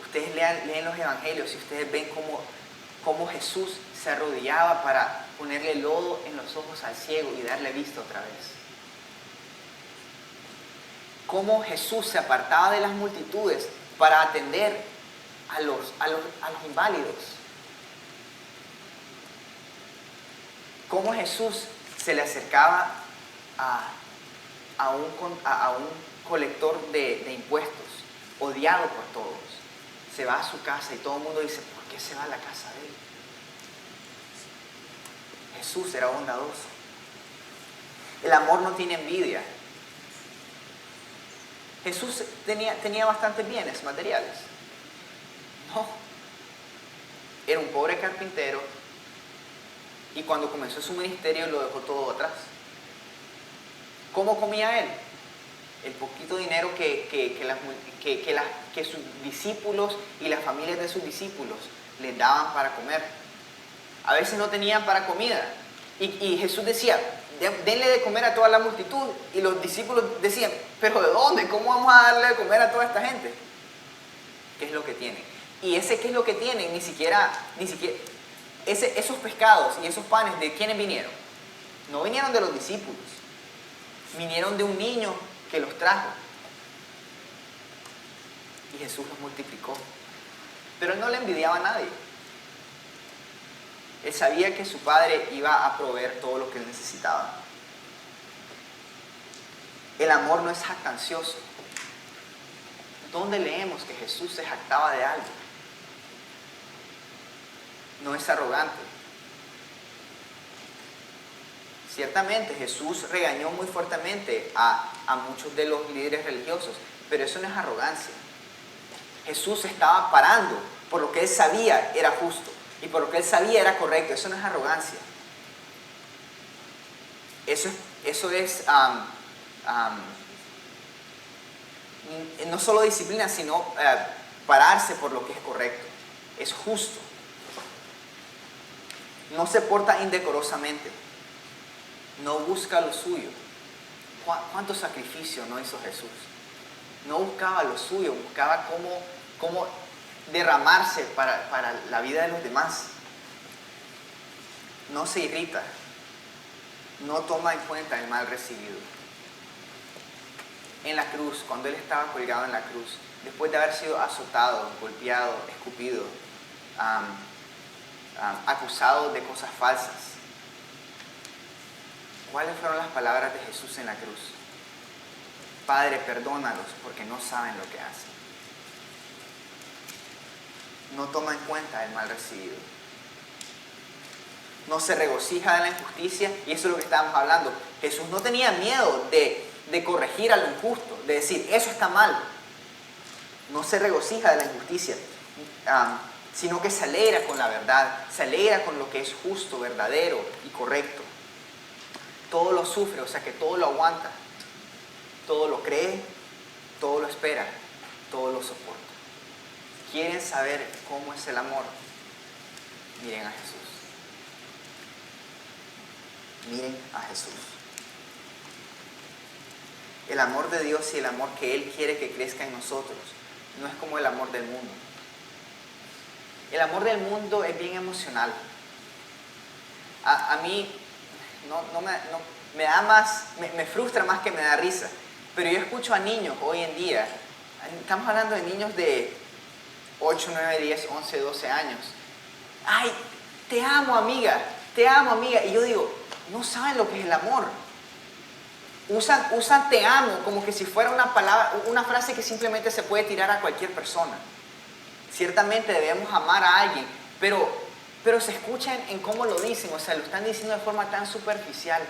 Ustedes leen los evangelios y ustedes ven cómo Jesús se arrodillaba para ponerle lodo en los ojos al ciego y darle vista otra vez. Cómo Jesús se apartaba de las multitudes para atender a los inválidos. Cómo Jesús se le acercaba a un colector de impuestos, odiado por todos. Se va a su casa y todo el mundo dice, ¿por qué se va a la casa de él? Jesús era bondadoso. El amor no tiene envidia. Jesús tenía bastantes bienes materiales. No. Era un pobre carpintero y cuando comenzó su ministerio lo dejó todo atrás. ¿Cómo comía él? El poquito dinero que sus discípulos y las familias de sus discípulos les daban para comer. A veces no tenían para comida. Y Jesús decía, denle de comer a toda la multitud. Y los discípulos decían, ¿pero de dónde? ¿Cómo vamos a darle de comer a toda esta gente? ¿Qué es lo que tienen? Y ese qué es lo que tienen, ni siquiera esos pescados y esos panes, ¿de quiénes vinieron? No vinieron de los discípulos. Vinieron de un niño que los trajo. Y Jesús los multiplicó. Pero él no le envidiaba a nadie. Él sabía que su padre iba a proveer todo lo que él necesitaba. El amor no es jactancioso. ¿Dónde leemos que Jesús se jactaba de algo? No es arrogante. Ciertamente Jesús regañó muy fuertemente a muchos de los líderes religiosos, pero eso no es arrogancia. Jesús estaba parando por lo que él sabía era justo y por lo que él sabía era correcto. Eso no es arrogancia. Eso es no solo disciplina, sino pararse por lo que es correcto. Es justo. No se porta indecorosamente. No busca lo suyo. ¿Cuánto sacrificio no hizo Jesús? No buscaba lo suyo, buscaba cómo derramarse para la vida de los demás. No se irrita. No toma en cuenta el mal recibido. En la cruz, cuando él estaba colgado en la cruz, después de haber sido azotado, golpeado, escupido, acusado de cosas falsas, ¿cuáles fueron las palabras de Jesús en la cruz? Padre, perdónalos porque no saben lo que hacen. No toma en cuenta el mal recibido. No se regocija de la injusticia, y eso es lo que estábamos hablando. Jesús no tenía miedo de corregir a lo injusto, de decir, eso está mal. No se regocija de la injusticia, sino que se alegra con la verdad, se alegra con lo que es justo, verdadero y correcto. Todo lo sufre, o sea que todo lo aguanta, todo lo cree, todo lo espera, todo lo soporta. ¿Quieren saber cómo es el amor? Miren a Jesús. Miren a Jesús. El amor de Dios y el amor que Él quiere que crezca en nosotros no es como el amor del mundo. El amor del mundo es bien emocional. A mí me da más, me frustra más que me da risa. Pero yo escucho a niños hoy en día, estamos hablando de niños de 8, 9, 10, 11, 12 años. Ay, te amo amiga. Y yo digo, no saben lo que es el amor. Usan te amo como que si fuera una palabra, una frase que simplemente se puede tirar a cualquier persona. Ciertamente debemos amar a alguien, pero se escucha en cómo lo dicen, o sea, lo están diciendo de forma tan superficial.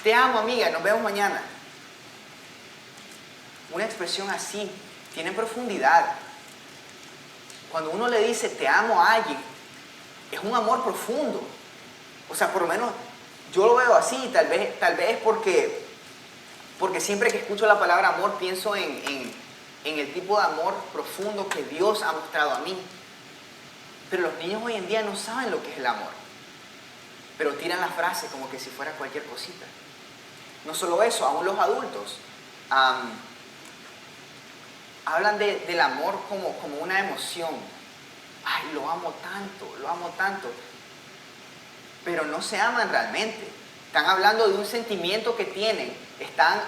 Te amo, amiga, nos vemos mañana. Una expresión así tiene profundidad. Cuando uno le dice te amo a alguien, es un amor profundo. O sea, por lo menos yo lo veo así, tal vez porque siempre que escucho la palabra amor pienso en el tipo de amor profundo que Dios ha mostrado a mí. Pero los niños hoy en día no saben lo que es el amor. Pero tiran la frase como que si fuera cualquier cosita. No solo eso, aún los adultos hablan del amor como una emoción. Ay, lo amo tanto. Pero no se aman realmente. Están hablando de un sentimiento que tienen. Están,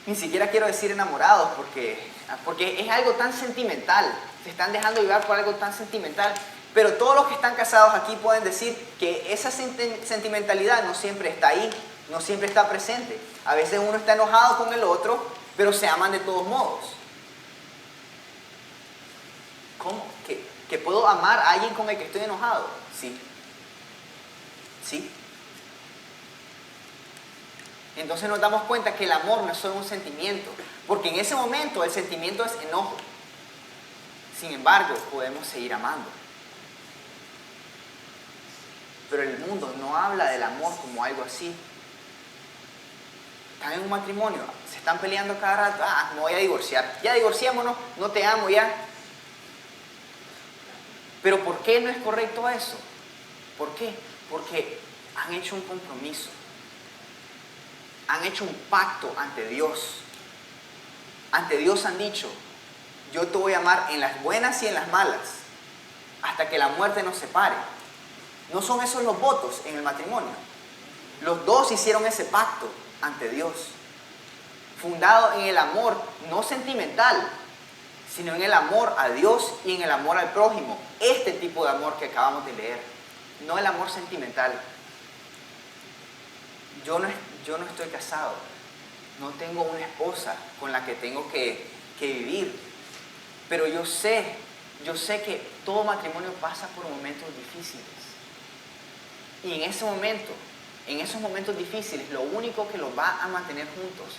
ni siquiera quiero decir enamorados porque es algo tan sentimental. Se están dejando llevar por algo tan sentimental. Pero todos los que están casados aquí pueden decir que esa sentimentalidad no siempre está ahí, no siempre está presente. A veces uno está enojado con el otro, pero se aman de todos modos. ¿Cómo? ¿Que puedo amar a alguien con el que estoy enojado? Sí. Sí. Entonces nos damos cuenta que el amor no es solo un sentimiento, porque en ese momento el sentimiento es enojo. Sin embargo, podemos seguir amando. Pero el mundo no habla del amor como algo así. Están en un matrimonio, se están peleando cada rato. Me voy a divorciar. Ya divorciémonos, no te amo ya. Pero ¿por qué no es correcto eso? ¿Por qué? Porque han hecho un compromiso. Han hecho un pacto ante Dios. Ante Dios han dicho, yo te voy a amar en las buenas y en las malas, hasta que la muerte nos separe. ¿No son esos los votos en el matrimonio? Los dos hicieron ese pacto ante Dios, fundado en el amor no sentimental, sino en el amor a Dios y en el amor al prójimo. Este tipo de amor que acabamos de leer, no el amor sentimental. Yo no estoy casado, no tengo una esposa con la que tengo que vivir, pero yo sé que todo matrimonio pasa por momentos difíciles. Y en esos momentos difíciles, lo único que los va a mantener juntos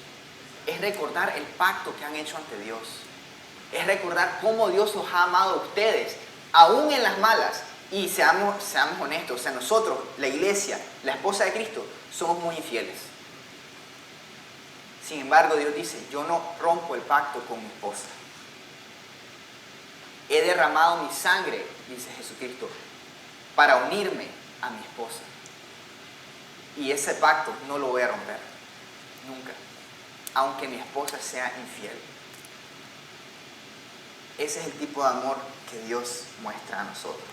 es recordar el pacto que han hecho ante Dios. Es recordar cómo Dios los ha amado a ustedes, aún en las malas. Y seamos honestos, o sea, nosotros, la iglesia, la esposa de Cristo, somos muy infieles. Sin embargo, Dios dice, yo no rompo el pacto con mi esposa. He derramado mi sangre, dice Jesucristo, para unirme a mi esposa. Y ese pacto no lo voy a romper, nunca, aunque mi esposa sea infiel. Ese es el tipo de amor que Dios muestra a nosotros.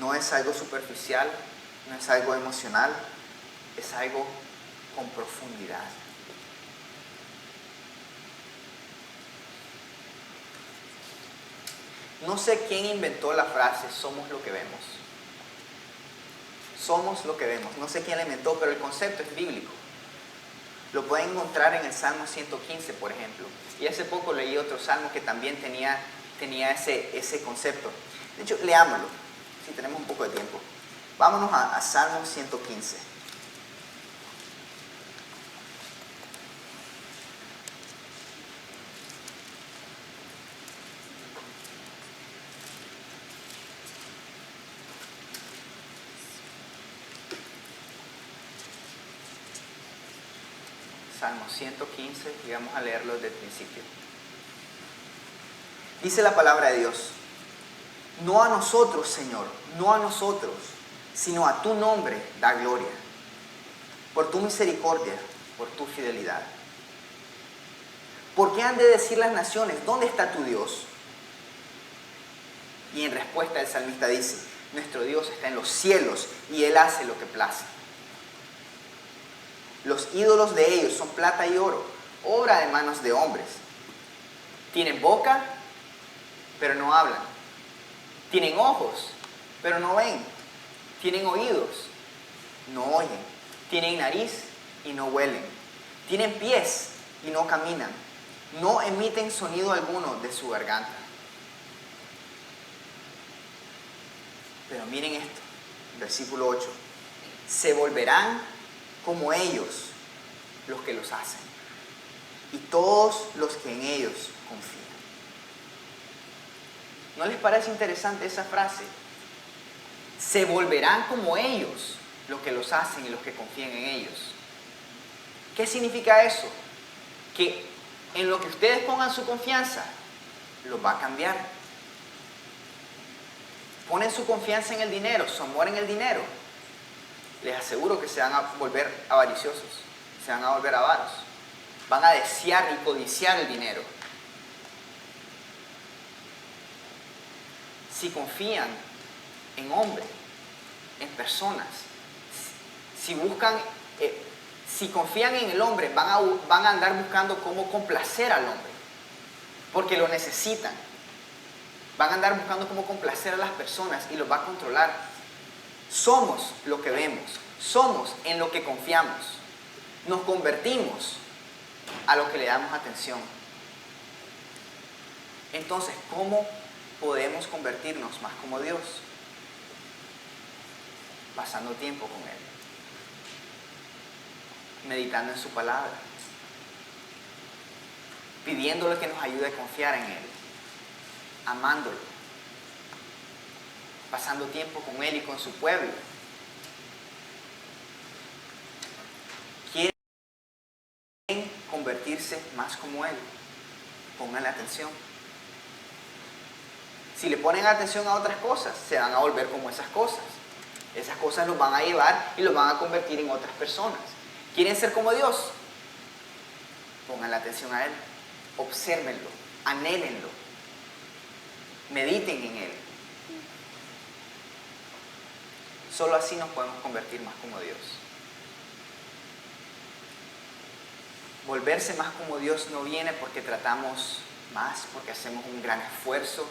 No es algo superficial, no es algo emocional, es algo con profundidad. No sé quién inventó la frase, somos lo que vemos. Somos lo que vemos. No sé quién la inventó, pero el concepto es bíblico. Lo pueden encontrar en el Salmo 115, por ejemplo. Y hace poco leí otro salmo que también tenía ese concepto. De hecho, leámoslo, si tenemos un poco de tiempo. Vámonos a Salmo 115. Salmo 115 y vamos a leerlo desde el principio. Dice la palabra de Dios: no a nosotros, Señor, no a nosotros, sino a tu nombre da gloria, por tu misericordia, por tu fidelidad. ¿Por qué han de decir las naciones, ¿dónde está tu Dios? Y en respuesta el salmista dice: nuestro Dios está en los cielos y Él hace lo que place. Los ídolos de ellos son plata y oro, obra de manos de hombres. Tienen boca, pero no hablan. Tienen ojos, pero no ven. Tienen oídos, no oyen. Tienen nariz y no huelen. Tienen pies y no caminan. no emiten sonido alguno de su garganta. Pero miren esto, versículo 8. Se volverán como ellos los que los hacen, y todos los que en ellos confían. ¿No les parece interesante esa frase? Se volverán como ellos los que los hacen y los que confían en ellos. ¿Qué significa eso? Que en lo que ustedes pongan su confianza, los va a cambiar. Ponen su confianza en el dinero, su amor en el dinero, les aseguro que se van a volver avariciosos, se van a volver avaros. Van a desear y codiciar el dinero. Si confían en hombres, en personas, si confían en el hombre, van a andar buscando cómo complacer al hombre, porque lo necesitan. Van a andar buscando cómo complacer a las personas y los va a controlar. Somos lo que vemos, somos en lo que confiamos. Nos convertimos a lo que le damos atención. Entonces, ¿cómo podemos convertirnos más como Dios? Pasando tiempo con Él, meditando en su palabra, pidiéndole que nos ayude a confiar en Él, amándolo, pasando tiempo con Él y con su pueblo. ¿Quieren convertirse más como Él? Pónganle atención. Si le ponen atención a otras cosas, se van a volver como esas cosas. Esas cosas los van a llevar y los van a convertir en otras personas. ¿Quieren ser como Dios? Pónganle atención a Él. Obsérvenlo, anhélenlo, mediten en Él. Solo así nos podemos convertir más como Dios. Volverse más como Dios no viene porque tratamos más, porque hacemos un gran esfuerzo.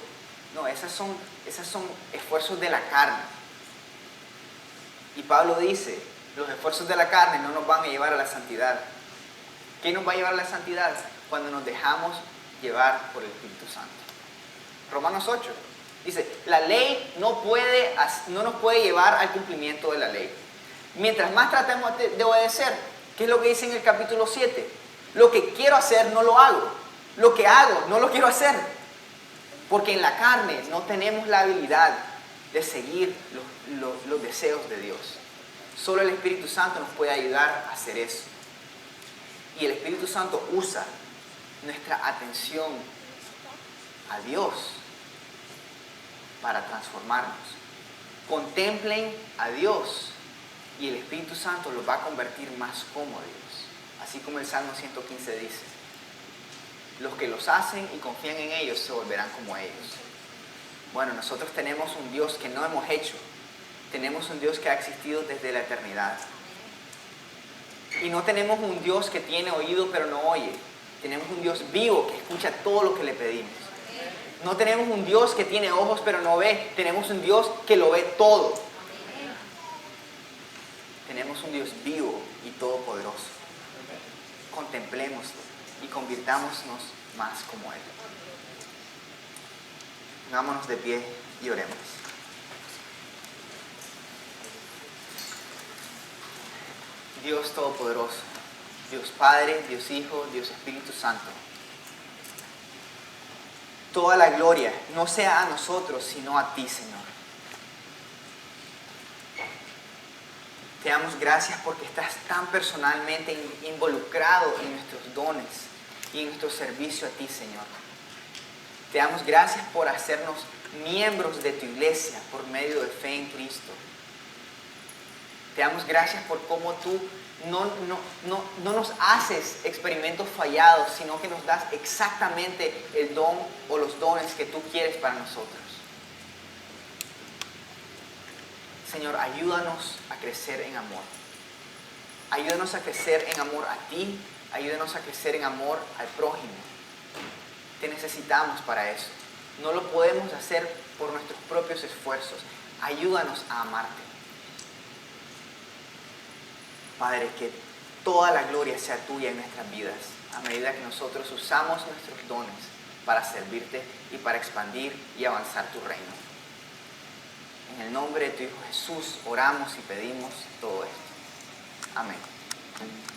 No, esos son esfuerzos de la carne. Y Pablo dice, los esfuerzos de la carne no nos van a llevar a la santidad. ¿Qué nos va a llevar a la santidad? Cuando nos dejamos llevar por el Espíritu Santo. Romanos 8 dice, la ley no nos puede llevar al cumplimiento de la ley. Mientras más tratemos de obedecer, ¿qué es lo que dice en el capítulo 7? Lo que quiero hacer no lo hago. Lo que hago no lo quiero hacer. Porque en la carne no tenemos la habilidad de seguir los deseos de Dios. Solo el Espíritu Santo nos puede ayudar a hacer eso. Y el Espíritu Santo usa nuestra atención a Dios para transformarnos. Contemplen a Dios y el Espíritu Santo los va a convertir más como Dios. Así como el Salmo 115 dice, los que los hacen y confían en ellos se volverán como ellos. Bueno, nosotros tenemos un Dios que no hemos hecho. Tenemos un Dios que ha existido desde la eternidad. Y no tenemos un Dios que tiene oído pero no oye. Tenemos un Dios vivo que escucha todo lo que le pedimos. No tenemos un Dios que tiene ojos pero no ve. Tenemos un Dios que lo ve todo. Tenemos un Dios vivo y todopoderoso. Contemplémoslo y convirtámonos más como Él. Pongámonos de pie y oremos. Dios Todopoderoso, Dios Padre, Dios Hijo, Dios Espíritu Santo. Toda la gloria no sea a nosotros, sino a ti, Señor. Te damos gracias porque estás tan personalmente involucrado en nuestros dones y en nuestro servicio a ti, Señor. Te damos gracias por hacernos miembros de tu iglesia por medio de fe en Cristo. Te damos gracias por cómo tú no nos haces experimentos fallados, sino que nos das exactamente el don o los dones que tú quieres para nosotros. Señor, ayúdanos a crecer en amor. Ayúdanos a crecer en amor a ti. Ayúdanos a crecer en amor al prójimo. Te necesitamos para eso. No lo podemos hacer por nuestros propios esfuerzos. Ayúdanos a amarte. Padre, que toda la gloria sea tuya en nuestras vidas, a medida que nosotros usamos nuestros dones para servirte y para expandir y avanzar tu reino. En el nombre de tu Hijo Jesús oramos y pedimos todo esto. Amén.